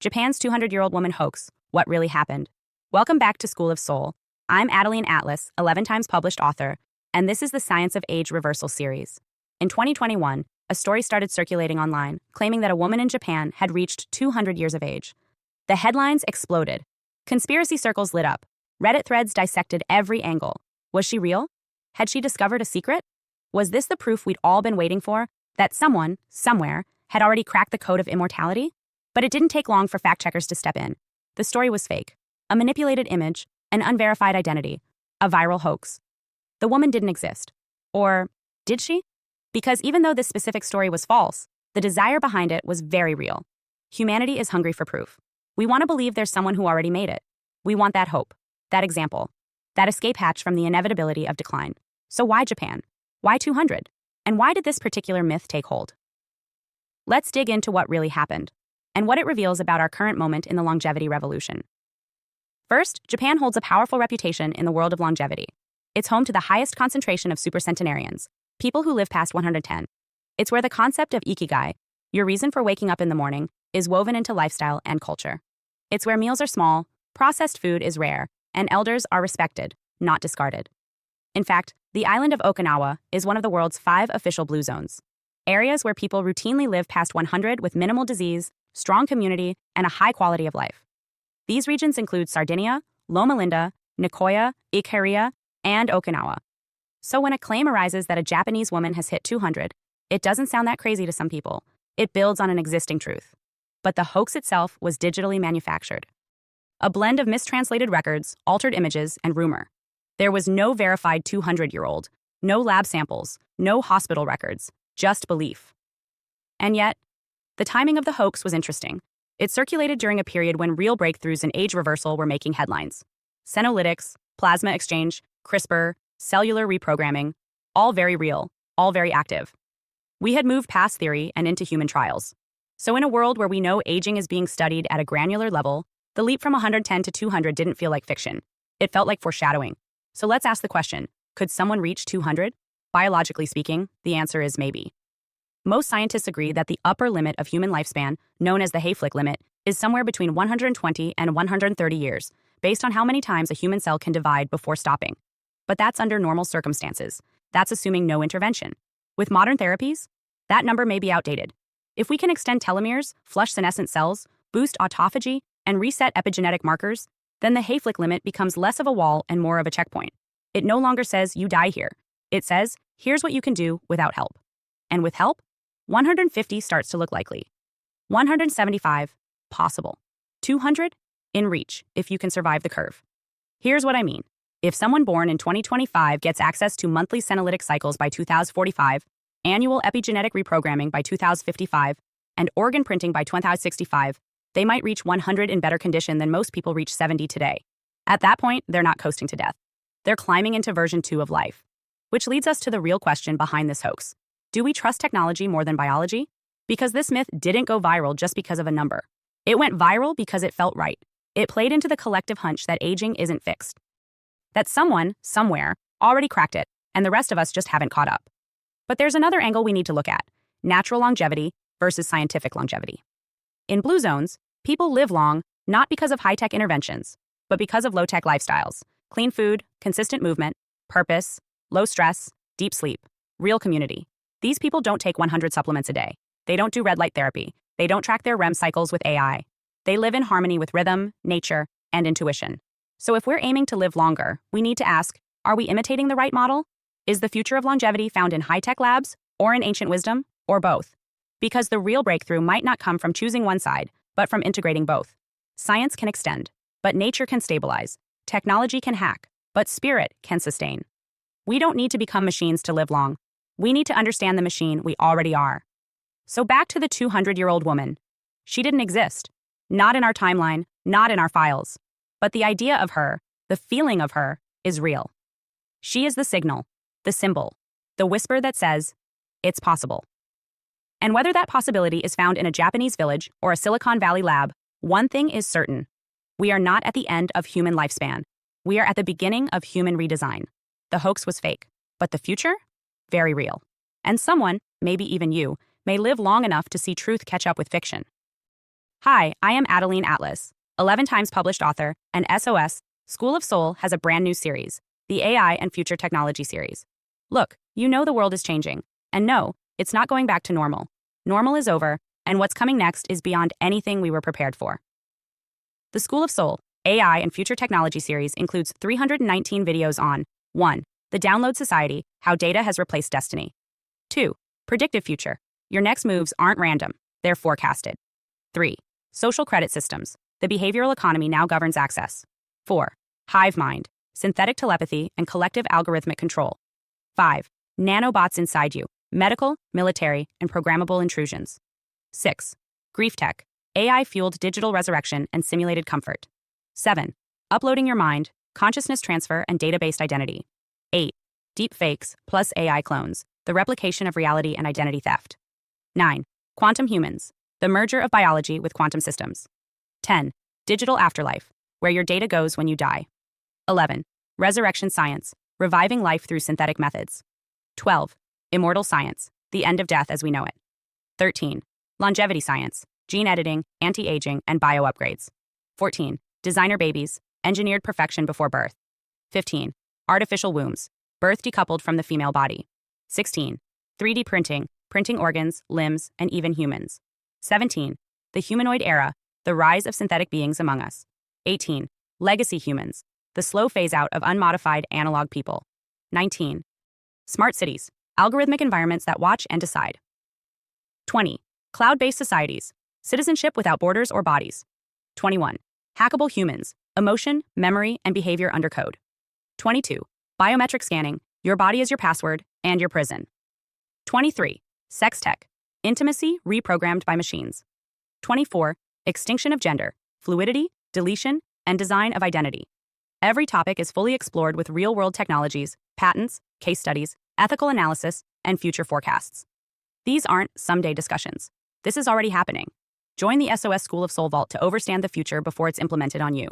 Japan's 200-year-old woman hoax, what really happened? Welcome back to School of Soul. I'm Adeline Atlas, 11 times published author, and this is the Science of Age Reversal series. In 2021, a story started circulating online, claiming that a woman in Japan had reached 200 years of age. The headlines exploded. Conspiracy circles lit up. Reddit threads dissected every angle. Was she real? Had she discovered a secret? Was this the proof we'd all been waiting for, that someone, somewhere, had already cracked the code of immortality? But it didn't take long for fact-checkers to step in. The story was fake. A manipulated image, an unverified identity, a viral hoax. The woman didn't exist. Or did she? Because even though this specific story was false, the desire behind it was very real. Humanity is hungry for proof. We want to believe there's someone who already made it. We want that hope, that example, that escape hatch from the inevitability of decline. So why Japan? Why 200? And why did this particular myth take hold? Let's dig into what really happened and what it reveals about our current moment in the longevity revolution. First, Japan holds a powerful reputation in the world of longevity. It's home to the highest concentration of supercentenarians, people who live past 110. It's where the concept of ikigai, your reason for waking up in the morning, is woven into lifestyle and culture. It's where meals are small, processed food is rare, and elders are respected, not discarded. In fact, the island of Okinawa is one of the world's 5 official blue zones, areas where people routinely live past 100 with minimal disease, strong community, and a high quality of life. These regions include Sardinia, Loma Linda, Nicoya, Ikaria, and Okinawa. So when a claim arises that a Japanese woman has hit 200, it doesn't sound that crazy to some people. It builds on an existing truth. But the hoax itself was digitally manufactured. A blend of mistranslated records, altered images, and rumor. There was no verified 200-year-old, no lab samples, no hospital records, just belief. And yet, the timing of the hoax was interesting. It circulated during a period when real breakthroughs in age reversal were making headlines. Senolytics, plasma exchange, CRISPR, cellular reprogramming, all very real, all very active. We had moved past theory and into human trials. So in a world where we know aging is being studied at a granular level, the leap from 110 to 200 didn't feel like fiction. It felt like foreshadowing. So let's ask the question, could someone reach 200? Biologically speaking, the answer is maybe. Most scientists agree that the upper limit of human lifespan, known as the Hayflick limit, is somewhere between 120 and 130 years, based on how many times a human cell can divide before stopping. But that's under normal circumstances. That's assuming no intervention. With modern therapies, that number may be outdated. If we can extend telomeres, flush senescent cells, boost autophagy, and reset epigenetic markers, then the Hayflick limit becomes less of a wall and more of a checkpoint. It no longer says you die here. It says, here's what you can do without help. And with help, 150 starts to look likely. 175, possible. 200, in reach, if you can survive the curve. Here's what I mean. If someone born in 2025 gets access to monthly senolytic cycles by 2045, annual epigenetic reprogramming by 2055, and organ printing by 2065, they might reach 100 in better condition than most people reach 70 today. At that point, they're not coasting to death. They're climbing into version 2 of life. Which leads us to the real question behind this hoax. Do we trust technology more than biology? Because this myth didn't go viral just because of a number. It went viral because it felt right. It played into the collective hunch that aging isn't fixed. That someone, somewhere, already cracked it, and the rest of us just haven't caught up. But there's another angle we need to look at: natural longevity versus scientific longevity. In blue zones, people live long not because of high-tech interventions, but because of low-tech lifestyles: clean food, consistent movement, purpose, low stress, deep sleep, real community. These people don't take 100 supplements a day. They don't do red light therapy. They don't track their REM cycles with AI. They live in harmony with rhythm, nature, and intuition. So if we're aiming to live longer, we need to ask, are we imitating the right model? Is the future of longevity found in high-tech labs, or in ancient wisdom, or both? Because the real breakthrough might not come from choosing one side, but from integrating both. Science can extend, but nature can stabilize. Technology can hack, but spirit can sustain. We don't need to become machines to live long. We need to understand the machine we already are. So back to the 200-year-old woman. She didn't exist. Not in our timeline, not in our files. But the idea of her, the feeling of her, is real. She is the signal, the symbol, the whisper that says, it's possible. And whether that possibility is found in a Japanese village or a Silicon Valley lab, one thing is certain. We are not at the end of human lifespan. We are at the beginning of human redesign. The hoax was fake, but the future? Very real. And someone, maybe even you, may live long enough to see truth catch up with fiction. Hi, I am Adeline Atlas, 11 times published author, and SOS, School of Soul has a brand new series, the AI and Future Technology series. Look, you know the world is changing, and no, it's not going back to normal. Normal is over, and what's coming next is beyond anything we were prepared for. The School of Soul, AI and Future Technology series includes 319 videos on 1. The Download Society, How Data Has Replaced Destiny. 2. Predictive Future. Your next moves aren't random, they're forecasted. 3. Social Credit Systems. The behavioral economy now governs access. 4. Hive Mind. Synthetic telepathy and collective algorithmic control. 5. Nanobots inside you. Medical, military, and programmable intrusions. 6. Grief Tech. AI-fueled digital resurrection and simulated comfort. 7. Uploading your mind, consciousness transfer, and data-based identity. 8. Deep fakes plus AI clones. The replication of reality and identity theft. 9. Quantum humans. The merger of biology with quantum systems. 10. Digital afterlife, where your data goes when you die. 11. Resurrection science, reviving life through synthetic methods. 12. Immortal science, the end of death as we know it. 13. Longevity science, gene editing, anti-aging, and bio-upgrades. 14. Designer babies, engineered perfection before birth. 15. Artificial wombs, birth decoupled from the female body. 16. 3D printing, printing organs, limbs, and even humans. 17. The humanoid era, the rise of synthetic beings among us. 18. Legacy humans, the slow phase-out of unmodified analog people. 19. Smart cities, algorithmic environments that watch and decide. 20. Cloud-based societies, citizenship without borders or bodies. 21. Hackable humans, emotion, memory, and behavior under code. 22. Biometric scanning, your body is your password and your prison. 23. Sex tech, intimacy reprogrammed by machines. 24. Extinction of gender, fluidity, deletion, and design of identity. Every topic is fully explored with real-world technologies, patents, case studies, ethical analysis, and future forecasts. These aren't someday discussions. This is already happening. Join the SOS School of Soul Vault to overstand the future before it's implemented on you.